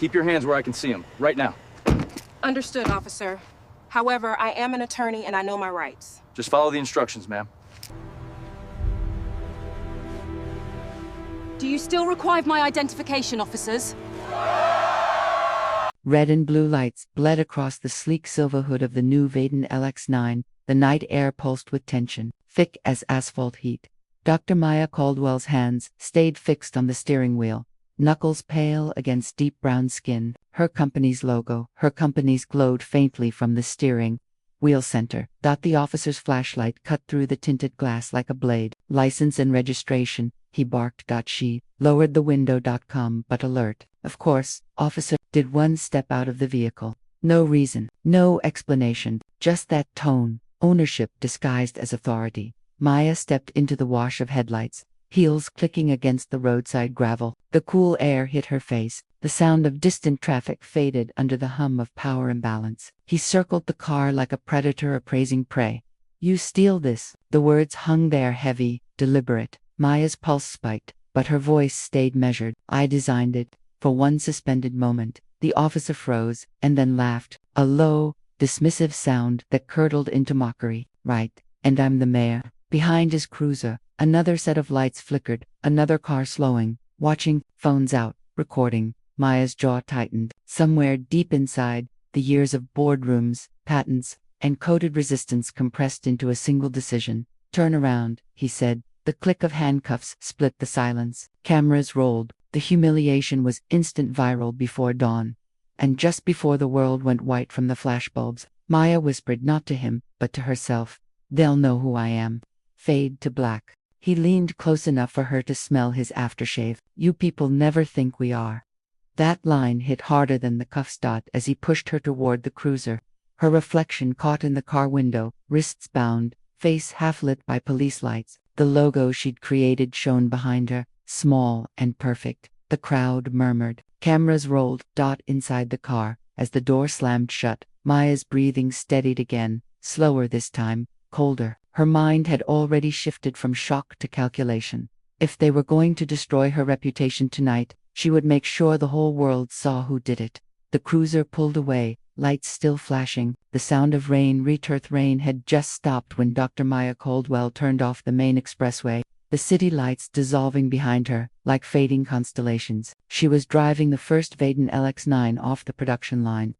Keep your hands where I can see them, right now. Understood, officer. However, I am an attorney and I know my rights. Just follow the instructions, ma'am. Do you still require my identification, officers? Red and blue lights bled across the sleek silver hood of the new Vaden LX9, the night air pulsed with tension, thick as asphalt heat. Dr. Maya Caldwell's hands stayed fixed on the steering wheel, knuckles pale against deep brown skin. Her company's logo, her company's glowed faintly from the steering wheel center. The officer's flashlight cut through the tinted glass like a blade. License and registration, he barked. She lowered the window. Calm but alert. Of course, officer did one step out of the vehicle. No reason, no explanation, just that tone, ownership disguised as authority. Maya stepped into the wash of headlights, heels clicking against the roadside gravel. The cool air hit her face. The sound of distant traffic faded under the hum of power imbalance. He circled the car like a predator appraising prey. You steal this. The words hung there heavy, deliberate. Maya's pulse spiked, but her voice stayed measured. I designed it. For one suspended moment, the officer froze, and then laughed, a low, dismissive sound that curdled into mockery. Right, and I'm the mayor. Behind his cruiser, another set of lights flickered, another car slowing, watching, phones out, recording. Maya's jaw tightened. Somewhere deep inside, the years of boardrooms, patents, and coded resistance compressed into a single decision. Turn around, he said. The click of handcuffs split the silence. Cameras rolled. The humiliation was instant viral before dawn. And just before the world went white from the flashbulbs, Maya whispered not to him, but to herself. They'll know who I am. Fade to black. He leaned close enough for her to smell his aftershave. You people never think we are. That line hit harder than the cuffs. As he pushed her toward the cruiser. Her reflection caught in the car window, wrists bound, face half lit by police lights. The logo she'd created shone behind her, small and perfect. The crowd murmured. Cameras rolled. Inside the car, as the door slammed shut, Maya's breathing steadied again, slower this time, colder. Her mind had already shifted from shock to calculation. If they were going to destroy her reputation tonight, she would make sure the whole world saw who did it. The cruiser pulled away, lights still flashing. The sound of rain, returth rain, had just stopped when Dr. Maya Caldwell turned off the main expressway, the city lights dissolving behind her, like fading constellations. She was driving the first Vaden LX9 off the production line.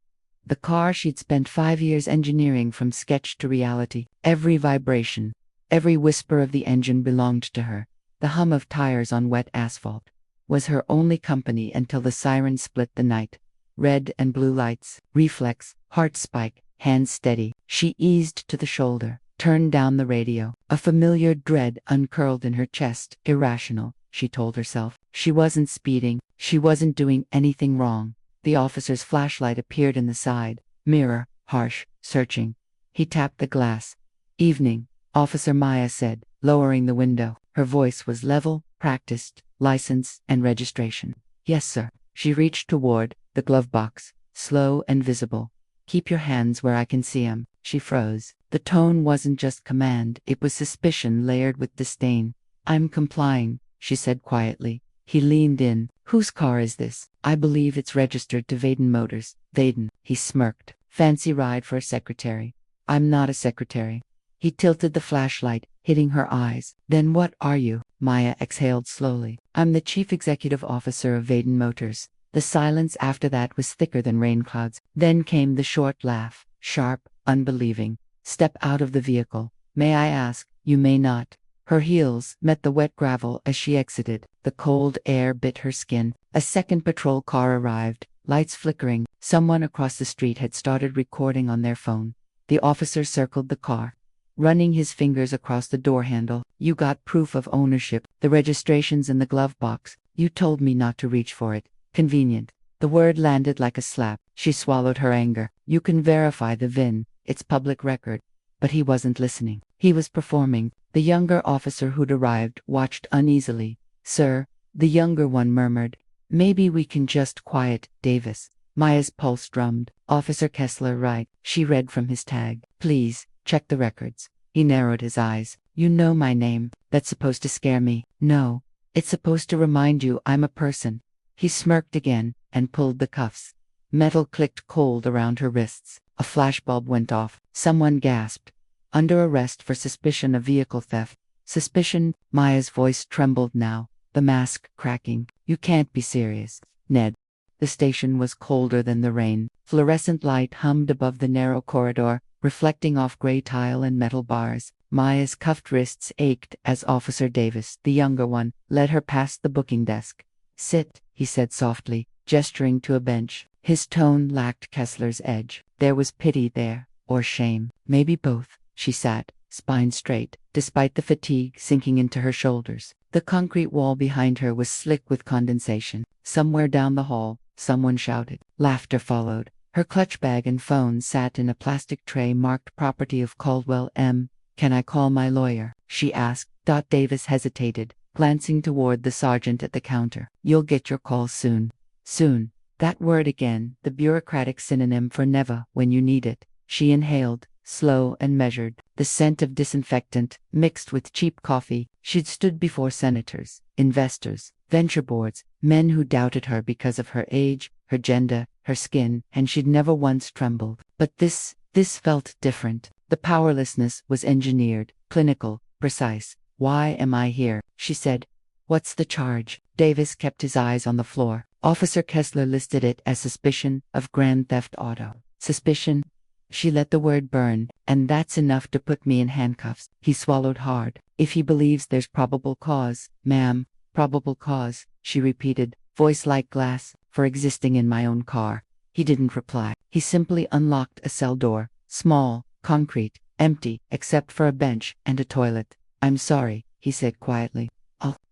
The car she'd spent 5 years engineering from sketch to reality. Every vibration, every whisper of the engine belonged to her. The hum of tires on wet asphalt was her only company until the siren split the night. Red and blue lights, reflex, heart spike, hands steady. She eased to the shoulder, turned down the radio. A familiar dread uncurled in her chest. Irrational, she told herself. She wasn't speeding. She wasn't doing anything wrong. The officer's flashlight appeared in the side mirror, harsh, searching. He tapped the glass. Evening, Officer Maya said, lowering the window. Her voice was level, practiced. License and registration. Yes, sir. She reached toward the glove box, slow and visible. Keep your hands where I can see 'em. She froze. The tone wasn't just command, it was suspicion layered with disdain. I'm complying, she said quietly. He leaned in. Whose car is this? I believe it's registered to Vaden Motors. Vaden, he smirked. Fancy ride for a secretary. I'm not a secretary. He tilted the flashlight, hitting her eyes. Then what are you? Maya exhaled slowly. I'm the chief executive officer of Vaden Motors. The silence after that was thicker than rain clouds. Then came the short laugh, sharp, unbelieving. Step out of the vehicle. May I ask? You may not. Her heels met the wet gravel as she exited. The cold air bit her skin. A second patrol car arrived, lights flickering. Someone across the street had started recording on their phone. The officer circled the car, running his fingers across the door handle. You got proof of ownership. The registration's in the glove box. You told me not to reach for it. Convenient. The word landed like a slap. She swallowed her anger. You can verify the VIN. It's public record. But he wasn't listening. He was performing. The younger officer who'd arrived watched uneasily. Sir, the younger one murmured. Maybe we can just quiet Davis. Maya's pulse drummed. Officer Kessler, right. She read from his tag. Please, check the records. He narrowed his eyes. You know my name. That's supposed to scare me. No. It's supposed to remind you I'm a person. He smirked again, and pulled the cuffs. Metal clicked cold around her wrists. A flashbulb went off. Someone gasped. Under arrest for suspicion of vehicle theft. Suspicion? Maya's voice trembled now, the mask cracking. You can't be serious, Ned. The station was colder than the rain. Fluorescent light hummed above the narrow corridor, reflecting off gray tile and metal bars. Maya's cuffed wrists ached as Officer Davis, the younger one, led her past the booking desk. Sit, he said softly, gesturing to a bench. His tone lacked Kessler's edge. There was pity there, or shame, maybe both. She sat, spine straight, despite the fatigue sinking into her shoulders. The concrete wall behind her was slick with condensation. Somewhere down the hall, someone shouted. Laughter followed. Her clutch bag and phone sat in a plastic tray marked property of Caldwell M. Can I call my lawyer? She asked. Davis hesitated, glancing toward the sergeant at the counter. You'll get your call soon. Soon. That word again, the bureaucratic synonym for never when you need it. She inhaled, slow and measured, the scent of disinfectant, mixed with cheap coffee. She'd stood before senators, investors, venture boards, men who doubted her because of her age, her gender, her skin, and she'd never once trembled. But this felt different. The powerlessness was engineered, clinical, precise. Why am I here? She said. What's the charge? Davis kept his eyes on the floor. Officer Kessler listed it as suspicion of grand theft auto. Suspicion? She let the word burn, and that's enough to put me in handcuffs. He swallowed hard. If he believes there's probable cause, ma'am, probable cause, she repeated, voice like glass, for existing in my own car. He didn't reply. He simply unlocked a cell door, small, concrete, empty, except for a bench and a toilet. I'm sorry, he said quietly.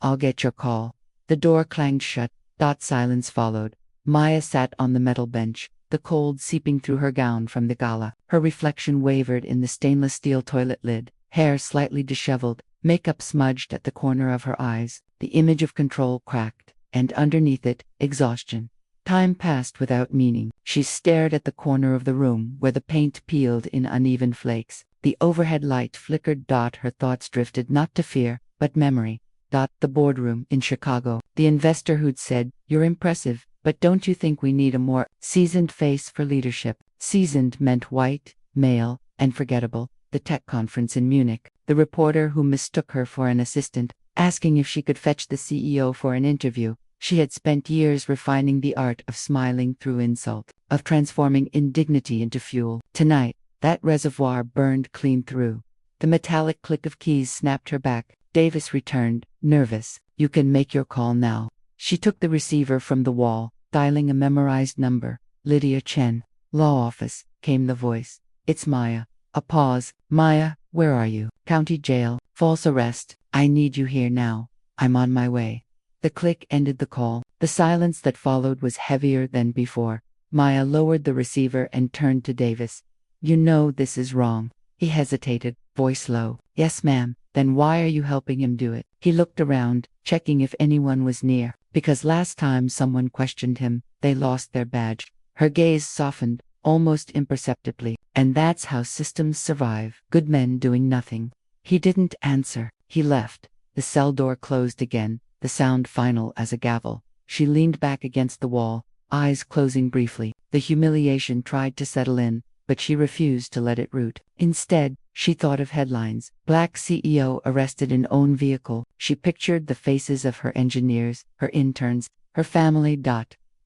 I'll get your call. The door clanged shut. Silence followed. Maya sat on the metal bench, the cold seeping through her gown from the gala. Her reflection wavered in the stainless steel toilet lid, hair slightly disheveled, makeup smudged at the corner of her eyes. The image of control cracked, and underneath it, exhaustion. Time passed without meaning. She stared at the corner of the room where the paint peeled in uneven flakes. The overhead light flickered. Her thoughts drifted not to fear, but memory. The boardroom in Chicago. The investor who'd said, "You're impressive, but don't you think we need a more seasoned face for leadership?" Seasoned meant white, male, and forgettable. The tech conference in Munich. The reporter who mistook her for an assistant, asking if she could fetch the CEO for an interview. She had spent years refining the art of smiling through insult, of transforming indignity into fuel. Tonight, that reservoir burned clean through. The metallic click of keys snapped her back. Davis returned, nervous. You can make your call now. She took the receiver from the wall, dialing a memorized number. Lydia Chen. Law office, came the voice. It's Maya. A pause. Maya, where are you? County jail. False arrest. I need you here now. I'm on my way. The click ended the call. The silence that followed was heavier than before. Maya lowered the receiver and turned to Davis. You know this is wrong. He hesitated, voice low. Yes, ma'am. Then why are you helping him do it? He looked around, checking if anyone was near. Because last time someone questioned him, they lost their badge. Her gaze softened, almost imperceptibly. And that's how systems survive. Good men doing nothing. He didn't answer. He left. The cell door closed again, the sound final as a gavel. She leaned back against the wall, eyes closing briefly. The humiliation tried to settle in, but she refused to let it root. Instead, she thought of headlines. Black CEO arrested in own vehicle. She pictured the faces of her engineers, her interns, her family.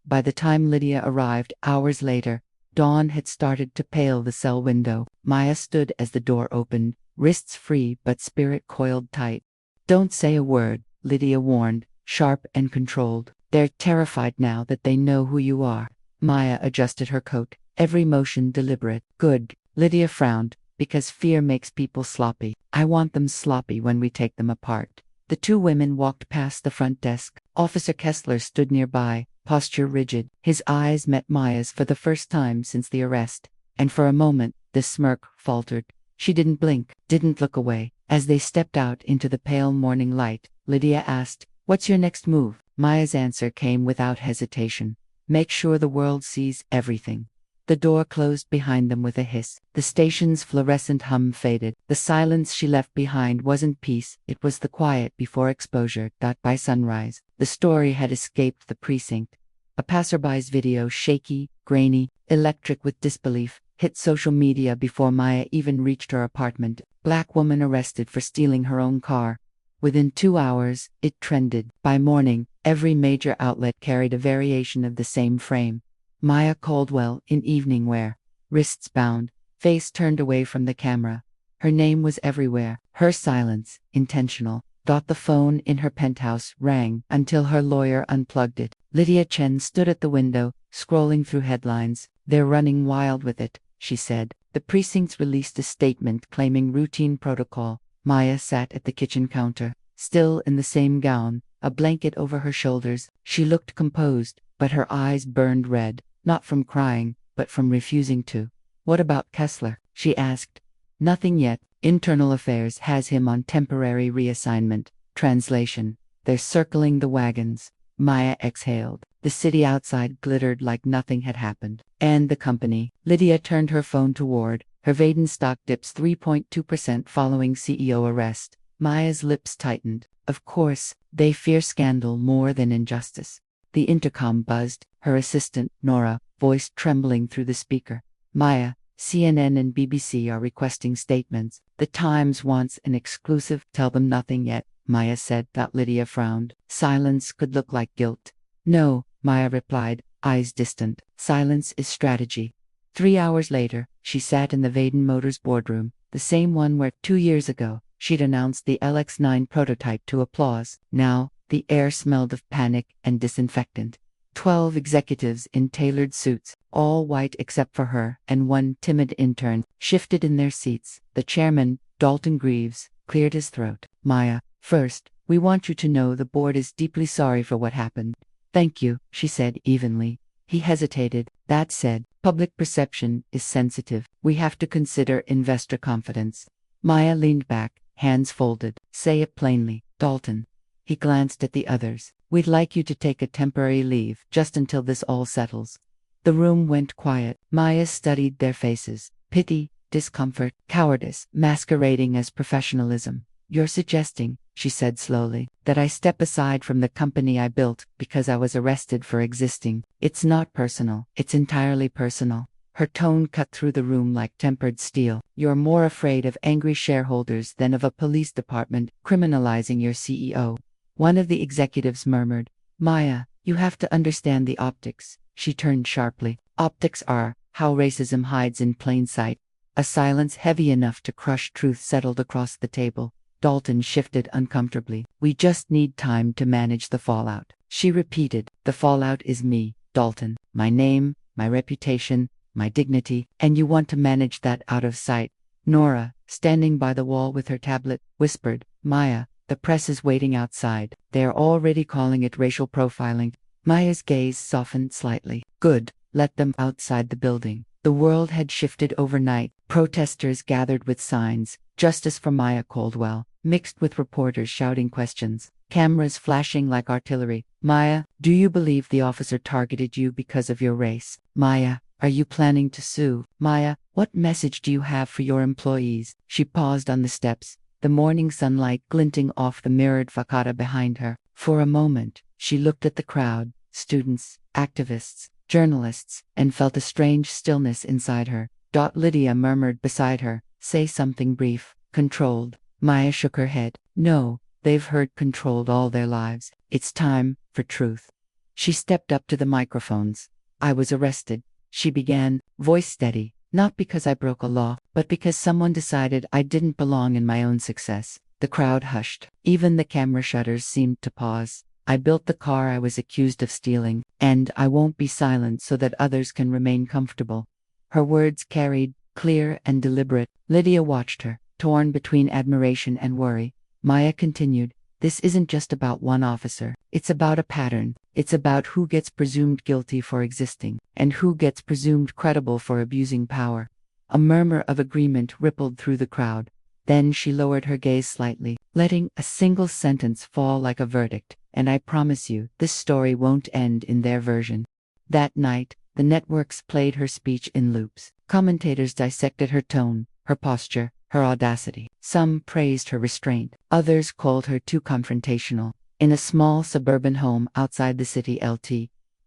By the time Lydia arrived hours later, dawn had started to pale the cell window. Maya stood as the door opened, wrists free but spirit coiled tight. Don't say a word, Lydia warned, sharp and controlled. They're terrified now that they know who you are. Maya adjusted her coat, every motion deliberate. Good. Lydia frowned, because fear makes people sloppy. I want them sloppy when we take them apart. The two women walked past the front desk. Officer Kessler stood nearby, posture rigid. His eyes met Maya's for the first time since the arrest, and for a moment, the smirk faltered. She didn't blink, didn't look away. As they stepped out into the pale morning light, Lydia asked, "What's your next move?" Maya's answer came without hesitation. "Make sure the world sees everything." The door closed behind them with a hiss. The station's fluorescent hum faded. The silence she left behind wasn't peace, it was the quiet before exposure. By sunrise, the story had escaped the precinct. A passerby's video, shaky, grainy, electric with disbelief, hit social media before Maya even reached her apartment. Black woman arrested for stealing her own car. Within 2 hours, it trended. By morning, every major outlet carried a variation of the same frame. Maya Caldwell in evening wear, wrists bound, face turned away from the camera. Her name was everywhere, her silence, intentional. The phone in her penthouse rang until her lawyer unplugged it. Lydia Chen stood at the window, scrolling through headlines. "They're running wild with it," she said. The precincts released a statement claiming routine protocol. Maya sat at the kitchen counter, still in the same gown, a blanket over her shoulders. She looked composed, but her eyes burned red, not from crying, but from refusing to. "What about Kessler?" she asked. "Nothing yet. Internal Affairs has him on temporary reassignment." Translation: "They're circling the wagons." Maya exhaled. The city outside glittered like nothing had happened. "And the company." Lydia turned her phone toward. Her Vaden stock dips 3.2% following CEO arrest. Maya's lips tightened. Of course, they fear scandal more than injustice. The intercom buzzed, her assistant, Nora, voice trembling through the speaker. "Maya, CNN and BBC are requesting statements. The Times wants an exclusive." "Tell them nothing yet," Maya said. Lydia frowned. Silence could look like guilt. "No," Maya replied, eyes distant. "Silence is strategy." 3 hours later, she sat in the Vaden Motors boardroom, the same one where 2 years ago, she'd announced the LX9 prototype to applause. Now, the air smelled of panic and disinfectant. 12 executives in tailored suits, all white except for her and one timid intern, shifted in their seats. The chairman, Dalton Greaves, cleared his throat. "Maya, first, we want you to know the board is deeply sorry for what happened." "Thank you," she said evenly. He hesitated. "That said, public perception is sensitive. We have to consider investor confidence." Maya leaned back, hands folded. "Say it plainly, Dalton." He glanced at the others. "We'd like you to take a temporary leave, just until this all settles." The room went quiet. Maya studied their faces. Pity, discomfort, cowardice, masquerading as professionalism. "You're suggesting," she said slowly, "that I step aside from the company I built because I was arrested for existing." "It's not personal. It's entirely personal." Her tone cut through the room like tempered steel. "You're more afraid of angry shareholders than of a police department criminalizing your CEO." One of the executives murmured. "Maya, you have to understand the optics." She turned sharply. "Optics are how racism hides in plain sight." A silence heavy enough to crush truth settled across the table. Dalton shifted uncomfortably. "We just need time to manage the fallout." She repeated. "The fallout is me, Dalton. My name, my reputation, my dignity, and you want to manage that out of sight." Nora, standing by the wall with her tablet, whispered, "Maya, the press is waiting outside. They are already calling it racial profiling." Maya's gaze softened slightly. "Good, let them outside the building." The world had shifted overnight. Protesters gathered with signs, "Justice for Maya Caldwell," mixed with reporters shouting questions, cameras flashing like artillery. "Maya, do you believe the officer targeted you because of your race? Maya, are you planning to sue? Maya, what message do you have for your employees?" She paused on the steps, the morning sunlight glinting off the mirrored facade behind her. For a moment, she looked at the crowd, students, activists, journalists, and felt a strange stillness inside her. Lydia murmured beside her, "Say something brief, controlled." Maya shook her head. "No, they've heard controlled all their lives. It's time for truth." She stepped up to the microphones. "I was arrested," she began, voice steady, "not because I broke a law, but because someone decided I didn't belong in my own success." The crowd hushed. Even the camera shutters seemed to pause. "I built the car I was accused of stealing, and I won't be silent so that others can remain comfortable." Her words carried, clear and deliberate. Lydia watched her, torn between admiration and worry. Maya continued, "This isn't just about one officer. It's about a pattern. It's about who gets presumed guilty for existing, and who gets presumed credible for abusing power." A murmur of agreement rippled through the crowd. Then she lowered her gaze slightly, letting a single sentence fall like a verdict. "And I promise you, this story won't end in their version." That night, the networks played her speech in loops. Commentators dissected her tone, her posture, her audacity. Some praised her restraint. Others called her too confrontational. In a small suburban home outside the city,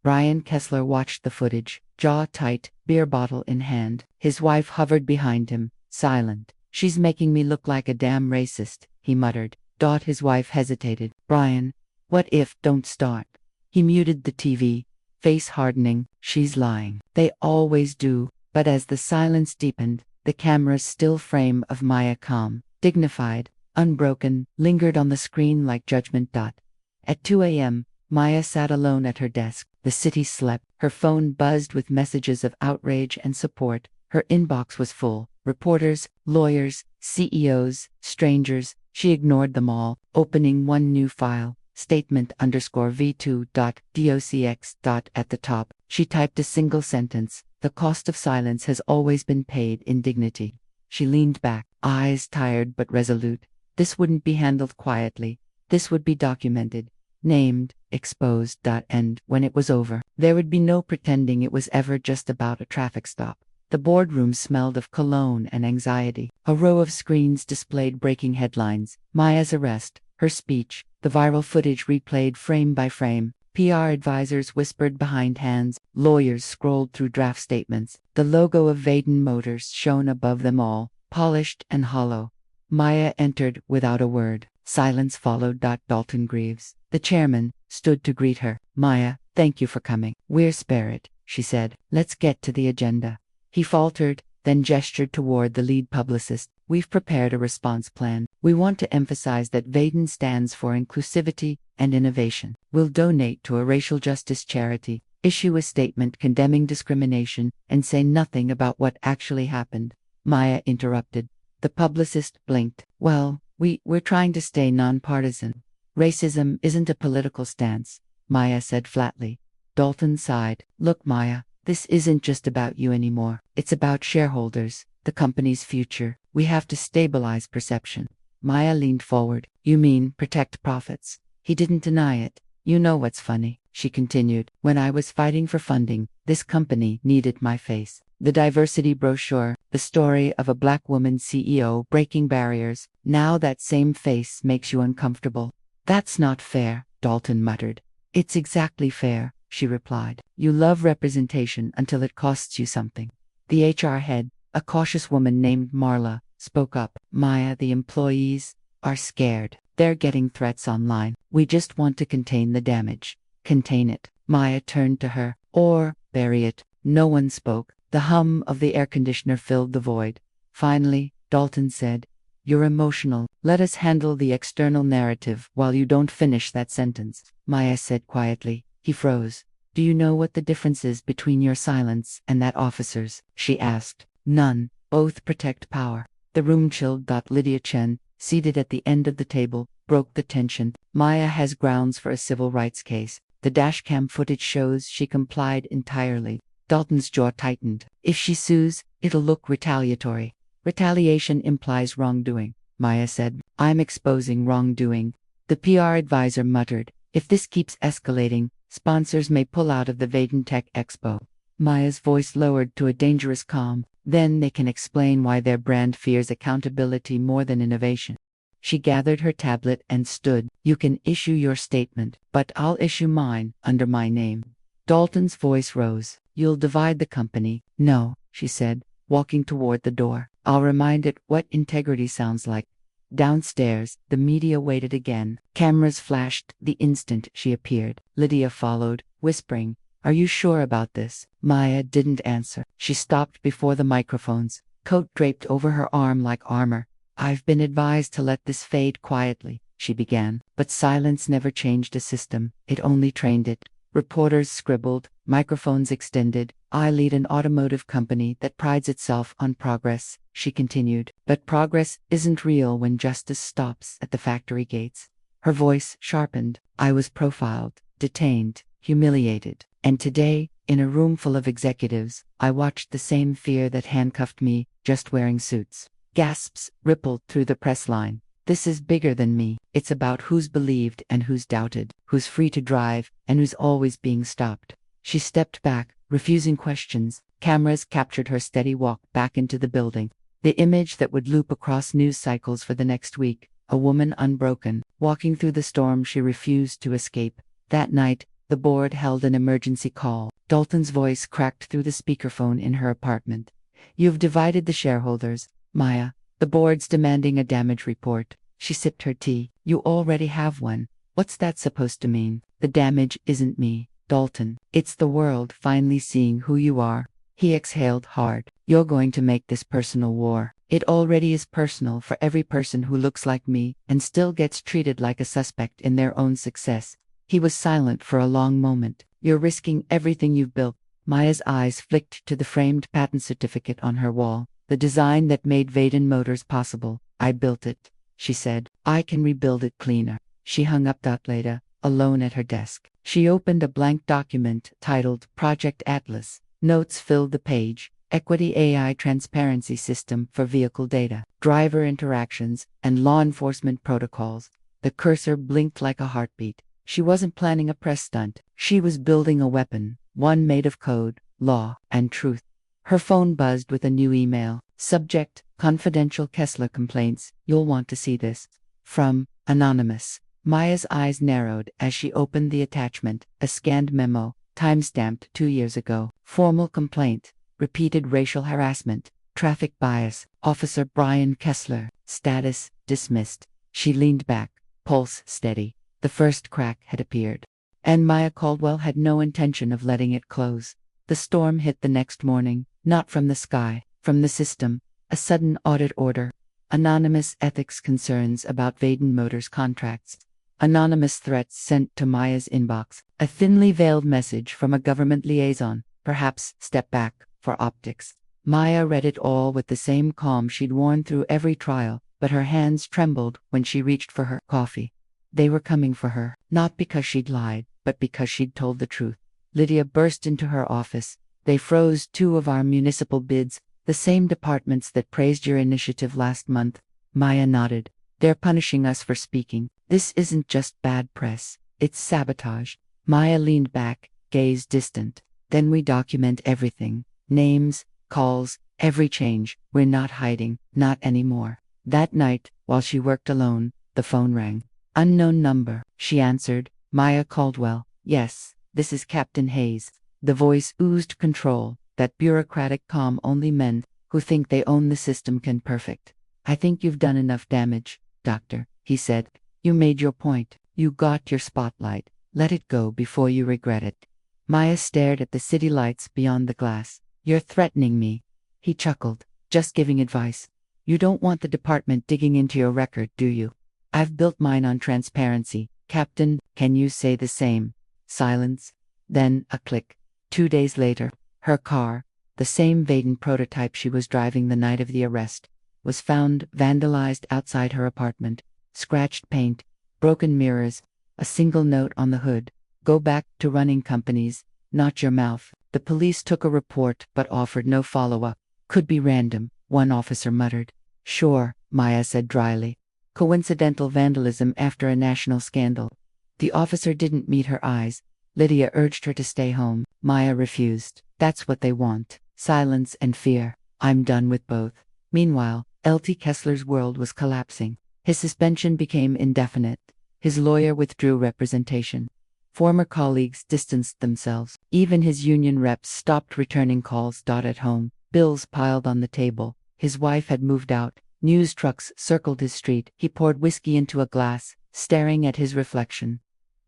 Brian Kessler watched the footage, jaw tight, beer bottle in hand. His wife hovered behind him, silent. "She's making me look like a damn racist," he muttered. His wife hesitated. "Brian, what if, don't start." He muted the TV, face hardening. "She's lying. They always do." But as the silence deepened, the camera's still frame of Maya, calm, dignified, unbroken, lingered on the screen like judgment. At 2 a.m., Maya sat alone at her desk. The city slept. Her phone buzzed with messages of outrage and support. Her inbox was full. Reporters, lawyers, CEOs, strangers. She ignored them all, opening one new file. Statement_v2.docx. At the top, she typed a single sentence. "The cost of silence has always been paid in dignity." She leaned back, eyes tired but resolute. This wouldn't be handled quietly. This would be documented, named, exposed. And when it was over, there would be no pretending it was ever just about a traffic stop. The boardroom smelled of cologne and anxiety. A row of screens displayed breaking headlines: Maya's arrest, her speech, the viral footage replayed frame by frame. PR advisors whispered behind hands, lawyers scrolled through draft statements. The logo of Vaden Motors shone above them all, polished and hollow. Maya entered without a word. Silence followed. Dalton Greaves, the chairman, stood to greet her. "Maya, thank you for coming. We're spared," she said. "Let's get to the agenda." He faltered, then gestured toward the lead publicist. "We've prepared a response plan. We want to emphasize that Vaden stands for inclusivity and innovation. We'll donate to a racial justice charity, issue a statement condemning discrimination, and say nothing about what actually happened." Maya interrupted. The publicist blinked. "Well, we're trying to stay nonpartisan. Racism isn't a political stance," Maya said flatly. Dalton sighed. "Look, Maya, this isn't just about you anymore. It's about shareholders, the company's future. We have to stabilize perception." Maya leaned forward. "You mean protect profits?" He didn't deny it. "You know what's funny," she continued. "When I was fighting for funding, this company needed my face. The diversity brochure, the story of a black woman CEO breaking barriers. Now that same face makes you uncomfortable." "That's not fair," Dalton muttered. "It's exactly fair," she replied. "You love representation until it costs you something." The HR head, a cautious woman named Marla, spoke up. "Maya, the employees are scared. They're getting threats online. We just want to contain the damage." "Contain it." Maya turned to her. "Or bury it." No one spoke. The hum of the air conditioner filled the void. Finally, Dalton said, "You're emotional. Let us handle the external narrative while you don't finish that sentence." Maya said quietly. He froze. "Do you know what the difference is between your silence and that officer's?" she asked. "None. Both protect power." The room chilled. Lydia Chen, seated at the end of the table, broke the tension. "Maya has grounds for a civil rights case. The dashcam footage shows she complied entirely." Dalton's jaw tightened. "If she sues, it'll look retaliatory." "Retaliation implies wrongdoing," Maya said. "I'm exposing wrongdoing." The PR advisor muttered. "If this keeps escalating, sponsors may pull out of the Vaden Tech Expo." Maya's voice lowered to a dangerous calm. "Then they can explain why their brand fears accountability more than innovation." She gathered her tablet and stood. "You can issue your statement, but I'll issue mine under my name." Dalton's voice rose. "You'll divide the company." "No," she said, walking toward the door. "I'll remind it what integrity sounds like." Downstairs, the media waited again. Cameras flashed the instant she appeared. Lydia followed, whispering, "Are you sure about this?" Maya didn't answer. She stopped before the microphones, coat draped over her arm like armor. "I've been advised to let this fade quietly," she began. But silence never changed a system. It only trained it. Reporters scribbled, microphones extended. "I lead an automotive company that prides itself on progress," she continued. "But progress isn't real when justice stops at the factory gates." Her voice sharpened. "I was profiled, detained, humiliated. And today, in a room full of executives, I watched the same fear that handcuffed me, just wearing suits." Gasps rippled through the press line. "This is bigger than me. It's about who's believed and who's doubted, who's free to drive and who's always being stopped." She stepped back, refusing questions. Cameras captured her steady walk back into the building. The image that would loop across news cycles for the next week. A woman unbroken, walking through the storm she refused to escape. That night, The board held an emergency call. Dalton's voice cracked through the speakerphone in her apartment. You've divided the shareholders, Maya. The board's demanding a damage report. She sipped her tea. You already have one. What's that supposed to mean? The damage isn't me, Dalton. It's the world finally seeing who you are. He exhaled hard. You're going to make this personal war. It already is personal for every person who looks like me and still gets treated like a suspect in their own success. He was silent for a long moment. You're risking everything you've built. Maya's eyes flicked to the framed patent certificate on her wall. The design that made Vaden Motors possible. I built it, she said. I can rebuild it cleaner. She hung up that later, alone at her desk. She opened a blank document titled Project Atlas. Notes filled the page. Equity AI transparency system for vehicle data, driver interactions, and law enforcement protocols. The cursor blinked like a heartbeat. She wasn't planning a press stunt. She was building a weapon, one made of code, law, and truth. Her phone buzzed with a new email. Subject, confidential Kessler complaints. You'll want to see this. From Anonymous. Maya's eyes narrowed as she opened the attachment, a scanned memo, timestamped 2 years ago. Formal complaint. Repeated racial harassment. Traffic bias. Officer Brian Kessler. Status, dismissed. She leaned back, pulse steady. The first crack had appeared. And Maya Caldwell had no intention of letting it close. The storm hit the next morning, not from the sky, from the system. A sudden audit order. Anonymous ethics concerns about Vaden Motors contracts. Anonymous threats sent to Maya's inbox. A thinly veiled message from a government liaison. Perhaps step back for optics. Maya read it all with the same calm she'd worn through every trial, but her hands trembled when she reached for her coffee. They were coming for her, not because she'd lied, but because she'd told the truth. Lydia burst into her office. They froze 2 of our municipal bids, the same departments that praised your initiative last month. Maya nodded. They're punishing us for speaking. This isn't just bad press. It's sabotage. Maya leaned back, gaze distant. Then we document everything. Names, calls, every change. We're not hiding, not anymore. That night, while she worked alone, the phone rang. Unknown number, she answered. Maya Caldwell. Yes, this is Captain Hayes. The voice oozed control, that bureaucratic calm only men who think they own the system can perfect. I think you've done enough damage, Doctor, he said. You made your point. You got your spotlight. Let it go before you regret it. Maya stared at the city lights beyond the glass. You're threatening me. He chuckled. Just giving advice. You don't want the department digging into your record, do you? I've built mine on transparency. Captain, can you say the same? Silence. Then a click. 2 days later, her car, the same Vaden prototype she was driving the night of the arrest, was found vandalized outside her apartment. Scratched paint, broken mirrors, a single note on the hood. Go back to running companies, not your mouth. The police took a report but offered no follow-up. Could be random, one officer muttered. Sure, Maya said dryly. Coincidental vandalism after a national scandal. The officer didn't meet her eyes. Lydia urged her to stay home. Maya refused. That's what they want. Silence and fear. I'm done with both. Meanwhile, L.T. Kessler's world was collapsing. His suspension became indefinite. His lawyer withdrew representation. Former colleagues distanced themselves. Even his union reps stopped returning calls. At home, bills piled on the table. His wife had moved out. News trucks circled his street. He poured whiskey into a glass, staring at his reflection.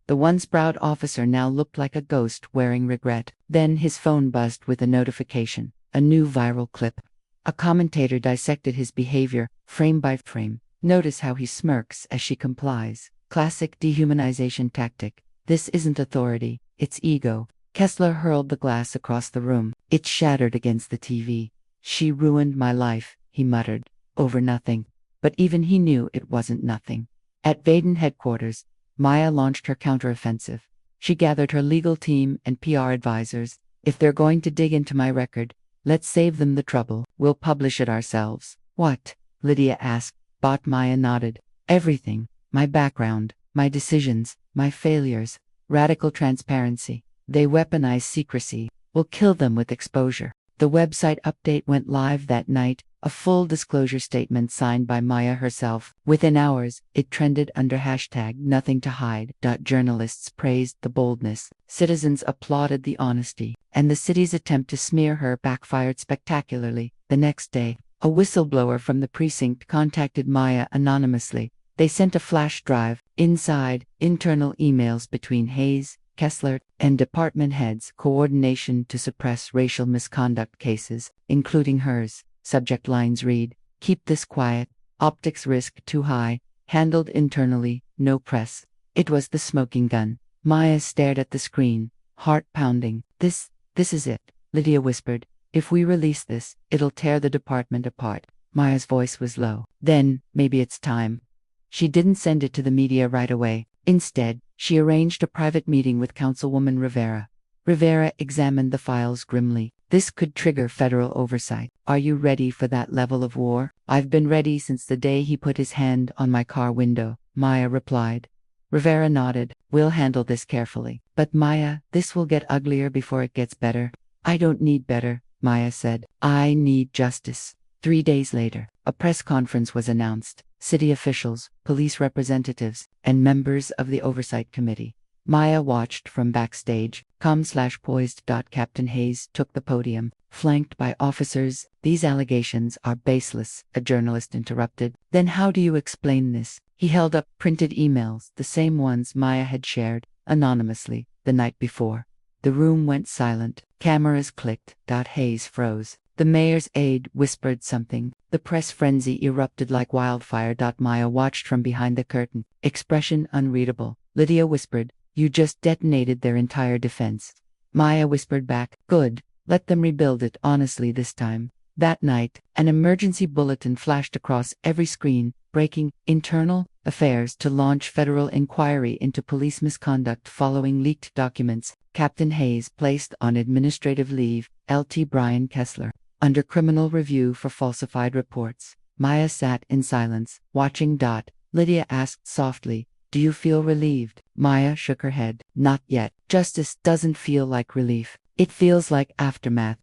The once proud officer now looked like a ghost wearing regret. Then his phone buzzed with a notification. A new viral clip. A commentator dissected his behavior, frame by frame. Notice how he smirks as she complies. Classic dehumanization tactic. This isn't authority, it's ego. Kessler hurled the glass across the room. It shattered against the TV. She ruined my life, he muttered, over nothing. But even he knew it wasn't nothing. At Vaden headquarters, Maya launched her counteroffensive. She gathered her legal team and PR advisors. If they're going to dig into my record, let's save them the trouble. We'll publish it ourselves. What? Lydia asked. Maya nodded. Everything. My background, my decisions, my failures. Radical transparency. They weaponize secrecy. We'll kill them with exposure. The website update went live that night, a full disclosure statement signed by Maya herself. Within hours, it trended under hashtag nothing to hide. Journalists praised the boldness, citizens applauded the honesty, and the city's attempt to smear her backfired spectacularly. The next day, a whistleblower from the precinct contacted Maya anonymously. They sent a flash drive. Inside, internal emails between Hayes, Kessler, and department heads, coordination to suppress racial misconduct cases, including hers. Subject lines read, "Keep this quiet, optics risk too high, handled internally, no press." It was the smoking gun. Maya stared at the screen, heart pounding. This is it, Lydia whispered. "If we release this, it'll tear the department apart." Maya's voice was low. "Then, maybe it's time." She didn't send it to the media right away. Instead, she arranged a private meeting with Councilwoman Rivera. Rivera examined the files grimly. "This could trigger federal oversight. Are you ready for that level of war?" "I've been ready since the day he put his hand on my car window," Maya replied. Rivera nodded. "We'll handle this carefully." "But Maya, this will get uglier before it gets better." "I don't need better," Maya said. "I need justice." 3 days later, a press conference was announced. City officials, police representatives, and members of the Oversight Committee. Maya watched from backstage. Calm/poised. Captain Hayes took the podium, flanked by officers. "These allegations are baseless," a journalist interrupted. "Then how do you explain this?" He held up printed emails, the same ones Maya had shared, anonymously, the night before. The room went silent. Cameras clicked. Hayes froze. The mayor's aide whispered something. The press frenzy erupted like wildfire. Maya watched from behind the curtain, expression unreadable. Lydia whispered, "You just detonated their entire defense." Maya whispered back, "Good, let them rebuild it honestly this time." That night, an emergency bulletin flashed across every screen, breaking internal affairs to launch federal inquiry into police misconduct following leaked documents. Captain Hayes placed on administrative leave. Lt. Brian Kessler under criminal review for falsified reports. Maya sat in silence, watching. Lydia asked softly, "Do you feel relieved?" Maya shook her head. "Not yet. Justice doesn't feel like relief. It feels like aftermath."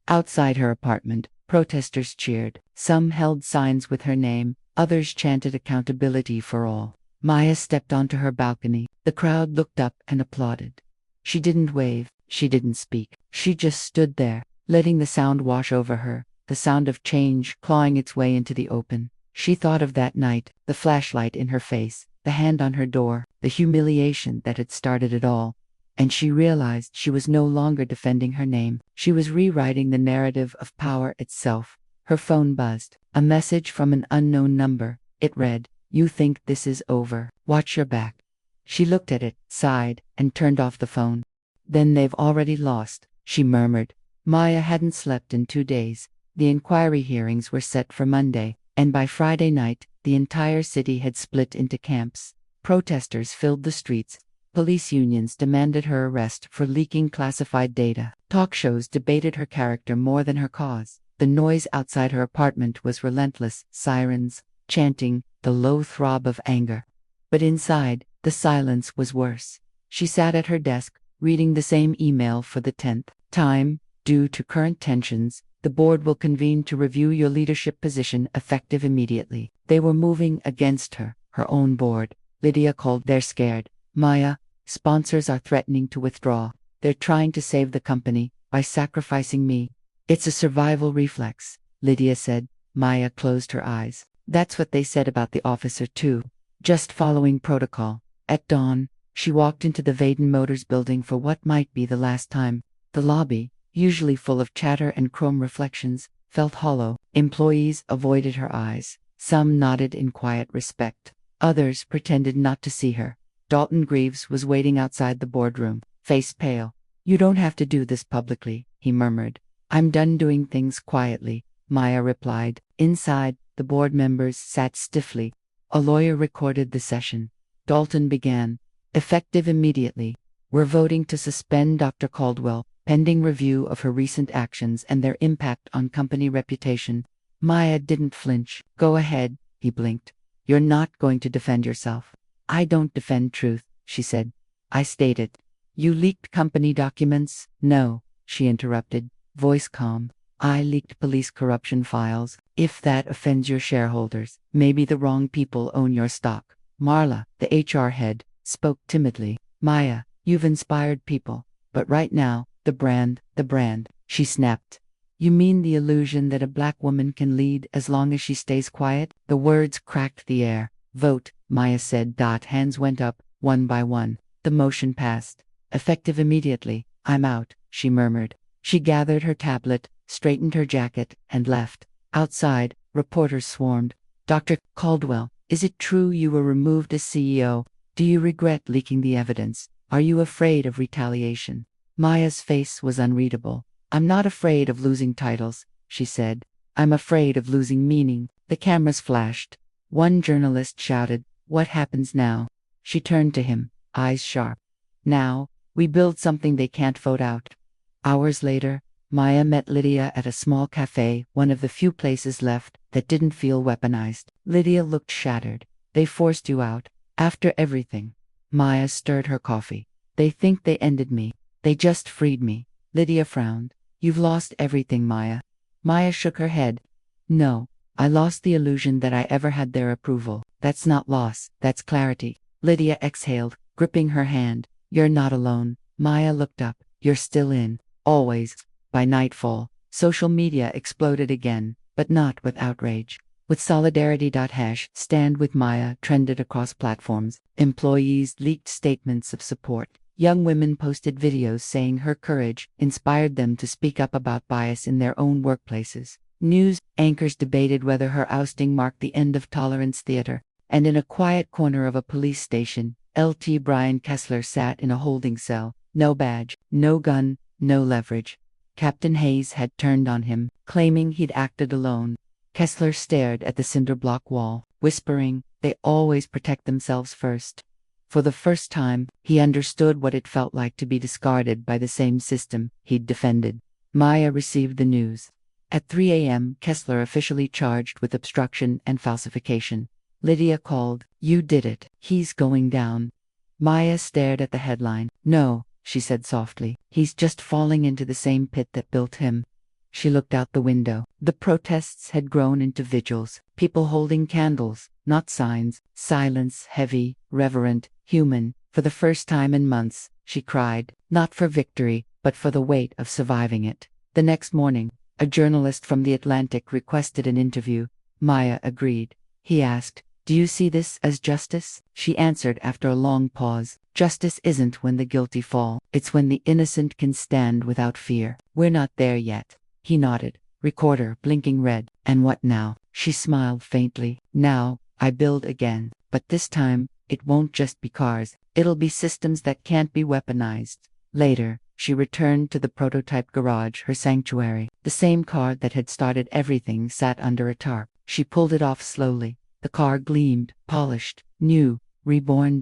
Outside her apartment, protesters cheered. Some held signs with her name, others chanted accountability for all. Maya stepped onto her balcony. The crowd looked up and applauded. She didn't wave, she didn't speak. She just stood there, letting the sound wash over her, the sound of change clawing its way into the open. She thought of that night, the flashlight in her face, the hand on her door, the humiliation that had started it all. And she realized she was no longer defending her name. She was rewriting the narrative of power itself. Her phone buzzed. A message from an unknown number. It read, "You think this is over. Watch your back." She looked at it, sighed, and turned off the phone. "Then they've already lost," she murmured. Maya hadn't slept in 2 days. The inquiry hearings were set for Monday, and by Friday night, the entire city had split into camps. Protesters filled the streets. Police unions demanded her arrest for leaking classified data. Talk shows debated her character more than her cause. The noise outside her apartment was relentless, sirens, chanting, the low throb of anger. But inside, the silence was worse. She sat at her desk, reading the same email for the 10th time. "Due to current tensions, the board will convene to review your leadership position effective immediately." They were moving against her, her own board. Lydia called. "They're scared. Maya, sponsors are threatening to withdraw. They're trying to save the company by sacrificing me." "It's a survival reflex," Lydia said. Maya closed her eyes. "That's what they said about the officer too. Just following protocol." At dawn, she walked into the Vaden Motors building for what might be the last time. The lobby, usually full of chatter and chrome reflections, felt hollow. Employees avoided her eyes. Some nodded in quiet respect. Others pretended not to see her. Dalton Greaves was waiting outside the boardroom, face pale. "You don't have to do this publicly," he murmured. "I'm done doing things quietly," Maya replied. Inside, the board members sat stiffly. A lawyer recorded the session. Dalton began. "Effective immediately. We're voting to suspend Dr. Caldwell, pending review of her recent actions and their impact on company reputation." Maya didn't flinch. "Go ahead," he blinked. "You're not going to defend yourself." "I don't defend truth," she said. "I state it." "You leaked company documents?" "No," she interrupted, voice calm. I leaked police corruption files. If that offends your shareholders, maybe the wrong people own your stock. Marla, the HR head, spoke timidly. Maya, you've inspired people. But right now, the brand, she snapped. You mean the illusion that a black woman can lead as long as she stays quiet? The words cracked the air. Vote, Maya said. Hands went up, one by one. The motion passed. Effective immediately. I'm out, she murmured. She gathered her tablet, straightened her jacket, and left. Outside, reporters swarmed. Dr. Caldwell, is it true you were removed as CEO? Do you regret leaking the evidence? Are you afraid of retaliation? Maya's face was unreadable. I'm not afraid of losing titles, she said. I'm afraid of losing meaning. The cameras flashed. One journalist shouted, "What happens now?" She turned to him, eyes sharp. Now, we build something they can't vote out. Hours later, Maya met Lydia at a small cafe, one of the few places left that didn't feel weaponized. Lydia looked shattered. They forced you out. After everything. Maya stirred her coffee. They think they ended me. They just freed me. Lydia frowned. You've lost everything, Maya. Maya shook her head. No, I lost the illusion that I ever had their approval. That's not loss, that's clarity. Lydia exhaled, gripping her hand. You're not alone. Maya looked up. You're still in. Always. By nightfall, social media exploded again, but not with outrage. With solidarity. Stand with Maya trended across platforms. Employees leaked statements of support. Young women posted videos saying her courage inspired them to speak up about bias in their own workplaces. News anchors debated whether her ousting marked the end of tolerance theater. And in a quiet corner of a police station, Lt. Brian Kessler sat in a holding cell. No badge, no gun, no leverage. Captain Hayes had turned on him, claiming he'd acted alone. Kessler stared at the cinder block wall, whispering, "They always protect themselves first." For the first time, he understood what it felt like to be discarded by the same system he'd defended. Maya received the news. At 3 a.m., Kessler officially charged with obstruction and falsification. Lydia called, "You did it. He's going down." Maya stared at the headline. "No," she said softly. "He's just falling into the same pit that built him." She looked out the window. The protests had grown into vigils, people holding candles, not signs, silence, heavy, reverent, human. For the first time in months, she cried, not for victory, but for the weight of surviving it. The next morning, a journalist from The Atlantic requested an interview. Maya agreed. He asked, "Do you see this as justice?" She answered after a long pause, "Justice isn't when the guilty fall, it's when the innocent can stand without fear. We're not there yet." He nodded. Recorder blinking red. "And what now?" She smiled faintly. "Now, I build again. But this time, it won't just be cars. It'll be systems that can't be weaponized." Later, she returned to the prototype garage, her sanctuary. The same car that had started everything sat under a tarp. She pulled it off slowly. The car gleamed, polished, new, reborn.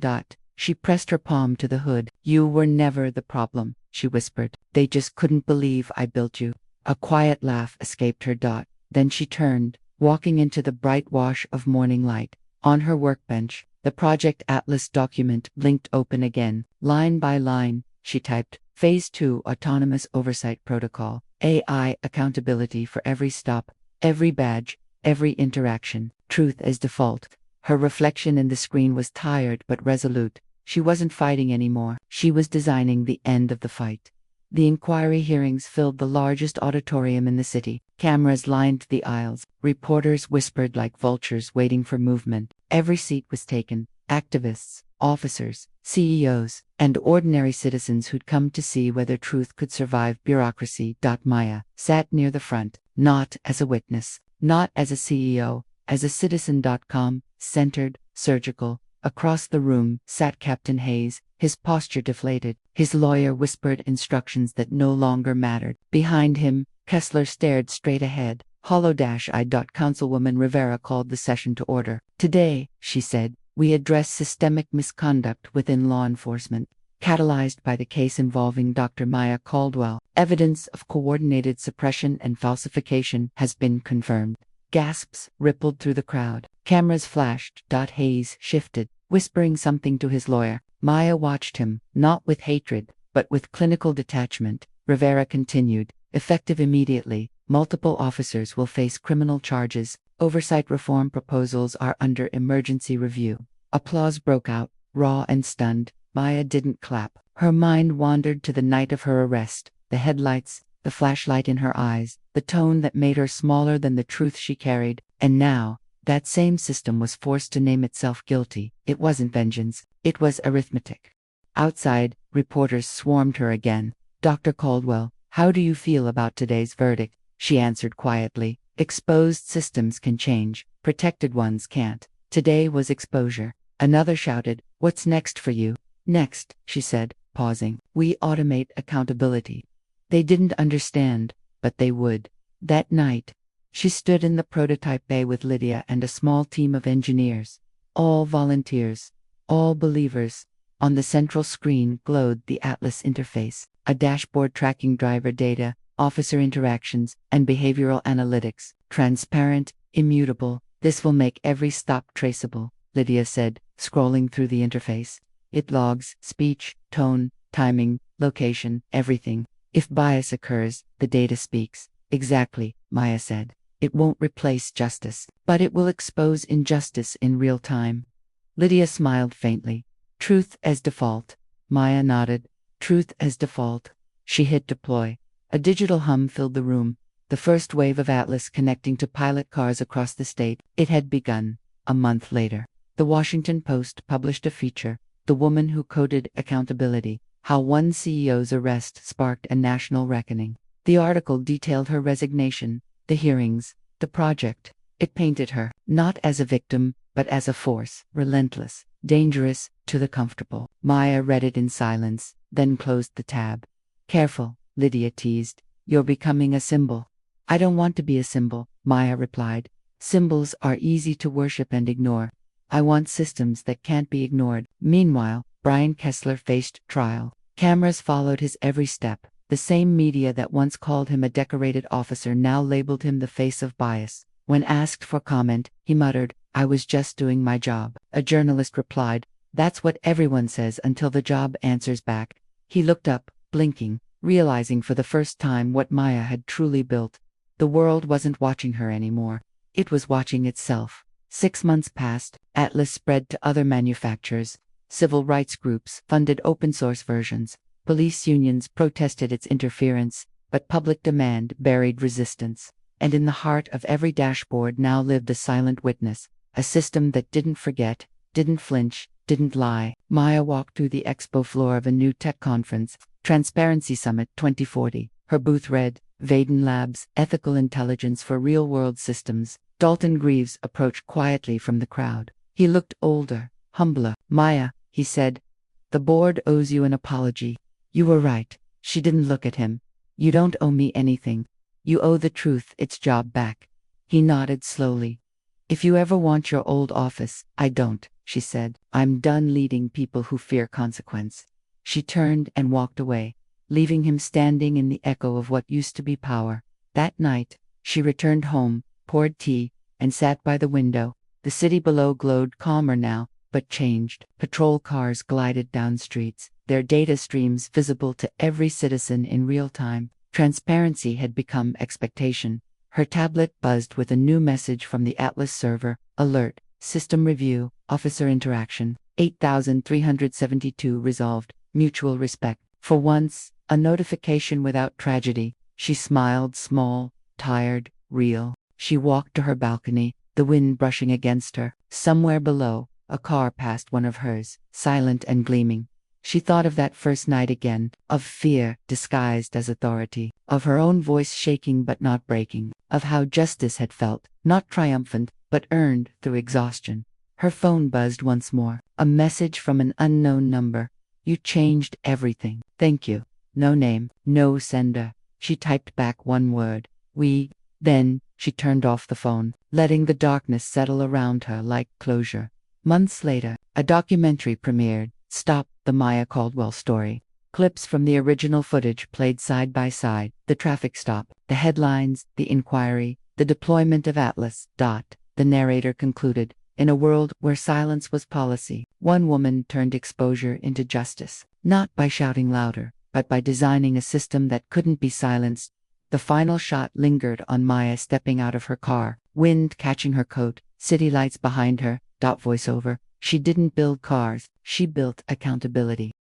She pressed her palm to the hood. "You were never the problem," she whispered. "They just couldn't believe I built you." A quiet laugh escaped her. Then she turned, walking into the bright wash of morning light. On her workbench, the Project Atlas document blinked open again. Line by line, she typed, Phase 2 Autonomous Oversight Protocol, AI accountability for every stop, every badge, every interaction, truth as default. Her reflection in the screen was tired but resolute. She wasn't fighting anymore. She was designing the end of the fight. The inquiry hearings filled the largest auditorium in the city. Cameras lined the aisles. Reporters whispered like vultures waiting for movement. Every seat was taken. Activists, officers, CEOs, and ordinary citizens who'd come to see whether truth could survive bureaucracy. Maya sat near the front, not as a witness, not as a CEO, as a citizen. Calm, centered, surgical. Across the room sat Captain Hayes, his posture deflated. His lawyer whispered instructions that no longer mattered. Behind him, Kessler stared straight ahead. Hollow-eyed. Councilwoman Rivera called the session to order. "Today," she said, "we address systemic misconduct within law enforcement, catalyzed by the case involving Dr. Maya Caldwell. Evidence of coordinated suppression and falsification has been confirmed." Gasps rippled through the crowd. Cameras flashed. Hayes shifted, whispering something to his lawyer. Maya watched him, not with hatred, but with clinical detachment. Rivera continued, "Effective immediately, Multiple officers will face criminal charges. Oversight reform proposals are under emergency review. Applause broke out, raw and stunned. Maya didn't clap. Her mind wandered to the night of her arrest, the headlights, the flashlight in her eyes, the tone that made her smaller than the truth she carried. And now, that same system was forced to name itself guilty. It wasn't vengeance, it was arithmetic. Outside, reporters swarmed her again. Dr. Caldwell, how do you feel about today's verdict? She answered quietly. Exposed systems can change, protected ones can't. Today was exposure. Another shouted, what's next for you? Next, she said, pausing. We automate accountability. They didn't understand, but they would. That night, she stood in the prototype bay with Lydia and a small team of engineers. All volunteers, all believers. On the central screen glowed the Atlas interface, a dashboard tracking driver data, officer interactions, and behavioral analytics. Transparent, immutable. This will make every stop traceable, Lydia said, scrolling through the interface. It logs speech, tone, timing, location, everything. If bias occurs, the data speaks. Exactly, Maya said. It won't replace justice, but it will expose injustice in real time. Lydia smiled faintly. Truth as default. Maya nodded. Truth as default. She hit deploy. A digital hum filled the room. The first wave of Atlas connecting to pilot cars across the state. It had begun. A month later, the Washington Post published a feature, The Woman Who Coded Accountability, How One CEO's Arrest Sparked a National Reckoning. The article detailed her resignation, the hearings, the project. It painted her, not as a victim, but as a force, relentless, dangerous, to the comfortable. Maya read it in silence, then closed the tab. Careful, Lydia teased. You're becoming a symbol. I don't want to be a symbol, Maya replied. Symbols are easy to worship and ignore. I want systems that can't be ignored. Meanwhile, Brian Kessler faced trial. Cameras followed his every step. The same media that once called him a decorated officer now labeled him the face of bias. When asked for comment, he muttered, I was just doing my job. A journalist replied, that's what everyone says until the job answers back. He looked up, blinking, realizing for the first time what Maya had truly built. The world wasn't watching her anymore. It was watching itself. 6 months passed. Atlas spread to other manufacturers. Civil rights groups funded open-source versions. Police unions protested its interference, but public demand buried resistance. And in the heart of every dashboard now lived a silent witness, a system that didn't forget, didn't flinch, didn't lie. Maya walked through the expo floor of a new tech conference, Transparency Summit 2040. Her booth read, Vaden Labs, Ethical Intelligence for Real-World Systems. Dalton Greaves approached quietly from the crowd. He looked older, humbler. Maya, he said, the board owes you an apology. You were right. She didn't look at him. You don't owe me anything. You owe the truth its job back. He nodded slowly. If you ever want your old office, I don't, she said. I'm done leading people who fear consequence. She turned and walked away, leaving him standing in the echo of what used to be power. That night, she returned home, poured tea, and sat by the window. The city below glowed calmer now, but changed. Patrol cars glided down streets, their data streams visible to every citizen in real time. Transparency had become expectation. Her tablet buzzed with a new message from the Atlas server. Alert, system review, officer interaction, 8,372 resolved, mutual respect. For once, a notification without tragedy. She smiled, small, tired, real. She walked to her balcony, the wind brushing against her. Somewhere below, a car passed one of hers, silent and gleaming. She thought of that first night again, of fear disguised as authority, of her own voice shaking but not breaking, of how justice had felt, not triumphant, but earned through exhaustion. Her phone buzzed once more, a message from an unknown number. You changed everything. Thank you. No name, no sender. She typed back one word. We. Then, she turned off the phone, letting the darkness settle around her like closure. Months later, a documentary premiered, Stop, the Maya Caldwell Story. Clips from the original footage played side by side, the traffic stop, the headlines, the inquiry, the deployment of Atlas. The narrator concluded, in a world where silence was policy, one woman turned exposure into justice, not by shouting louder, but by designing a system that couldn't be silenced. The final shot lingered on Maya stepping out of her car, wind catching her coat, city lights behind her, voiceover. She didn't build cars, she built accountability.